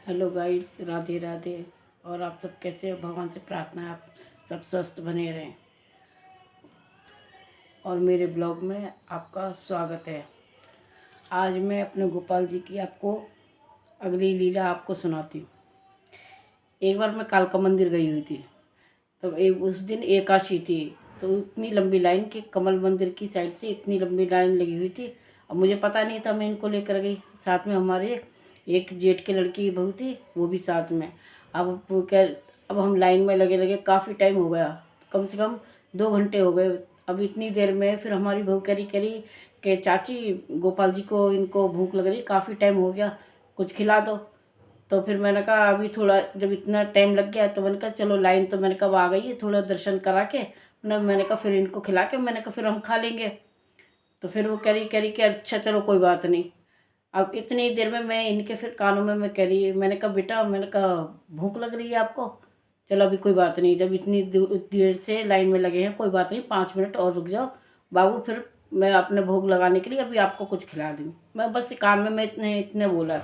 Hello guys, Radhe Radhe. और आप सब कैसे हो? भगवान से प्रार्थना है आप सब स्वस्थ बने रहें। और मेरे ब्लॉग में आपका स्वागत है। आज मैं अपने गोपाल जी की आपको अगली लीला आपको सुनाती हूँ। एक बार मैं कालका मंदिर गई हुई थी। तब उस दिन एकादशी थी, तो इतनी लंबी लाइन कि कमल मंदिर की साइड से इतनी लंबी लाइन लगी हुई थी। अब मुझे पता नहीं था, मैं इनको लेकर गई। साथ में हमारे एक जेठ के लड़की की बहू थी, वो भी साथ में। अब वो क्या, अब हम लाइन में लगे लगे काफ़ी टाइम हो गया, कम से कम 2 घंटे हो गए। अब इतनी देर में फिर हमारी बहू कह रही कि चाची, गोपाल जी को इनको भूख लग रही, काफ़ी टाइम हो गया, कुछ खिला दो। तो फिर मैंने कहा अभी थोड़ा, जब इतना टाइम लग गया तो मैंने कहा चलो, लाइन तो मैंने कहा आ गई है, थोड़ा दर्शन करा के ना, मैंने कहा फिर इनको खिला के मैंने कहा फिर हम खा लेंगे। तो फिर वो कह रही कि अच्छा चलो कोई बात नहीं। अब इतनी देर में मैं इनके फिर कानों में मैं कह रही, मैंने कहा बेटा, मैंने कहा भूख लग रही है आपको? चलो अभी कोई बात नहीं, जब इतनी देर से लाइन में लगे हैं, कोई बात नहीं, 5 मिनट और रुक जाओ बाबू, फिर मैं अपने भोग लगाने के लिए अभी आपको कुछ खिला दूँ। मैं बस कान में मैं इतने इतने बोला।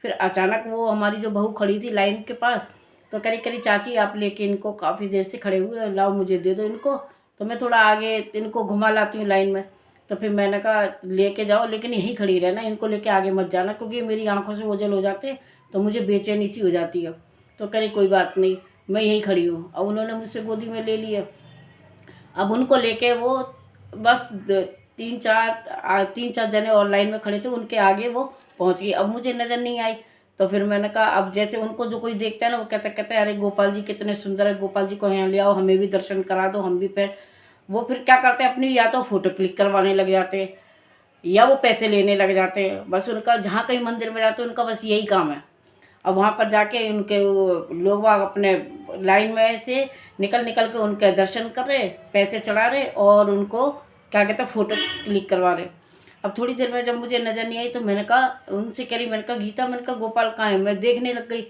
फिर अचानक वो हमारी जो बहू खड़ी थी लाइन के पास, तो करी चाची आप लेके इनको, काफ़ी देर से खड़े हुए, लाओ मुझे दे दो इनको, तो मैं थोड़ा आगे इनको घुमा लाती हूँ लाइन में। तो फिर मैंने कहा लेके जाओ, लेकिन यहीं खड़ी रहना, इनको लेके आगे मत जाना, क्योंकि मेरी आंखों से ओझल हो जाते तो मुझे बेचैनी सी हो जाती है। तो करी कोई बात नहीं, मैं यहीं खड़ी हूँ। अब उन्होंने मुझसे गोदी में ले लिया। अब उनको लेके वो बस 3-4 जने और लाइन में खड़े थे, उनके आगे वो पहुंच गई। अब मुझे नज़र नहीं आई। तो फिर मैंने कहा, अब जैसे उनको जो कोई देखता है ना, वो कहते अरे गोपाल जी कितने सुंदर है, गोपाल जी को यहाँ ले आओ, हमें भी दर्शन करा दो, हम भी। फिर वो फिर क्या करते हैं, अपनी या तो फ़ोटो क्लिक करवाने लग जाते हैं या वो पैसे लेने लग जाते हैं। बस उनका जहाँ कहीं मंदिर में जाते हैं, उनका बस यही काम है। अब वहाँ पर जाके उनके वो लोग बाग अपने लाइन में से निकल निकल के उनके दर्शन कर रहे, पैसे चढ़ा रहे और उनको क्या कहते हैं, फ़ोटो क्लिक करवा रहे। अब थोड़ी देर में जब मुझे नज़र नहीं आई तो मैंने कहा उनसे, कह रही, मैंने कहा गीता, मैंने कहा गोपाल कहाँ है? मैं देखने लग गई।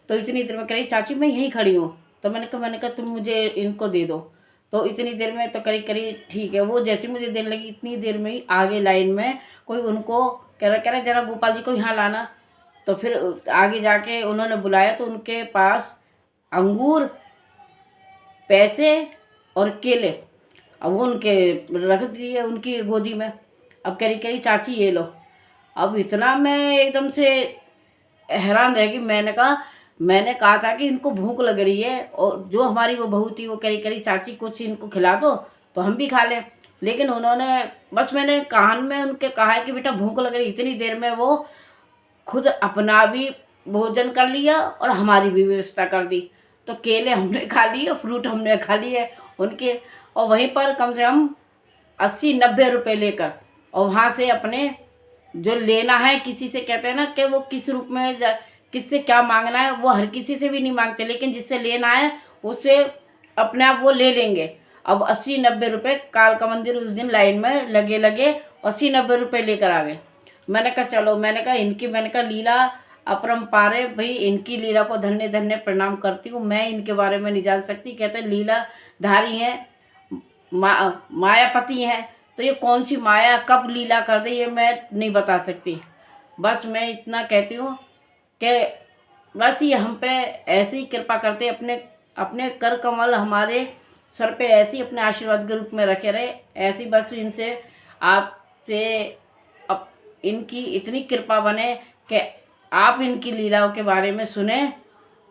तो इतनी देर में कह रही चाची मैं यहीं खड़ी हूँ। तो मैंने कहा तुम मुझे इनको दे दो। तो इतनी देर में तो करी ठीक है। वो जैसी मुझे देने लगी, इतनी देर में ही आगे लाइन में कोई उनको कह रहा जरा गोपाल जी को यहाँ लाना। तो फिर आगे जाके उन्होंने बुलाया, तो उनके पास अंगूर, पैसे और केले, अब वो उनके रख दिए उनकी गोदी में। अब करी चाची ये लो। अब इतना मैं एकदम से हैरान रह गई। मैंने कहा था कि इनको भूख लग रही है, और जो हमारी वो बहू थी वो करी चाची कुछ इनको खिला दो तो हम भी खा लें। लेकिन उन्होंने, बस मैंने कान में उनके कहा है कि बेटा भूख लग रही, इतनी देर में वो खुद अपना भी भोजन कर लिया और हमारी भी व्यवस्था कर दी। तो केले हमने खा लिए, फ्रूट हमने खा लिए उनके, और वहीं पर कम से कम 80-90 रुपए लेकर, और वहाँ से अपने जो लेना है किसी से, कहते हैं ना कि वो किस रूप में किससे क्या मांगना है, वो हर किसी से भी नहीं मांगते, लेकिन जिससे लेना है उससे अपने आप वो ले लेंगे। अब 80-90 रुपए कालका मंदिर उस दिन लाइन में लगे लगे 80-90 रुपए लेकर आ गए। मैंने कहा चलो, मैंने कहा लीला अपरंपार है भाई, इनकी लीला को धन्य धन्य प्रणाम करती हूँ। मैं इनके बारे में नहीं जान सकती। कहते हैं लीला धारी हैं, मायापति हैं, तो ये कौन सी माया कब लीला कर दे ये मैं नहीं बता सकती। बस मैं इतना कहती हूँ कि बस ये हम पे ऐसी ही कृपा करते, अपने अपने कर कमल हमारे सर पे ऐसी अपने आशीर्वाद के रूप में रखे रहे। ऐसी बस इनसे, आपसे अब इनकी इतनी कृपा बने कि आप इनकी लीलाओं के बारे में सुने।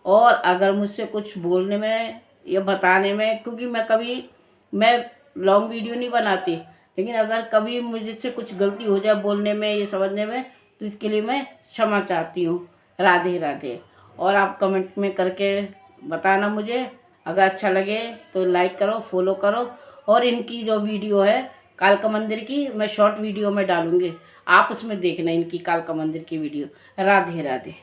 और अगर मुझसे कुछ बोलने में या बताने में, क्योंकि मैं लॉन्ग वीडियो नहीं बनाती, लेकिन अगर कभी मुझसे कुछ गलती हो जाए बोलने में, ये समझने में, तो इसके लिए मैं क्षमा चाहती हूँ। राधे राधे। और आप कमेंट में करके बताना मुझे। अगर अच्छा लगे तो लाइक करो, फॉलो करो। और इनकी जो वीडियो है कालका मंदिर की, मैं शॉर्ट वीडियो में डालूँगी, आप उसमें देखना इनकी कालका मंदिर की वीडियो। राधे राधे।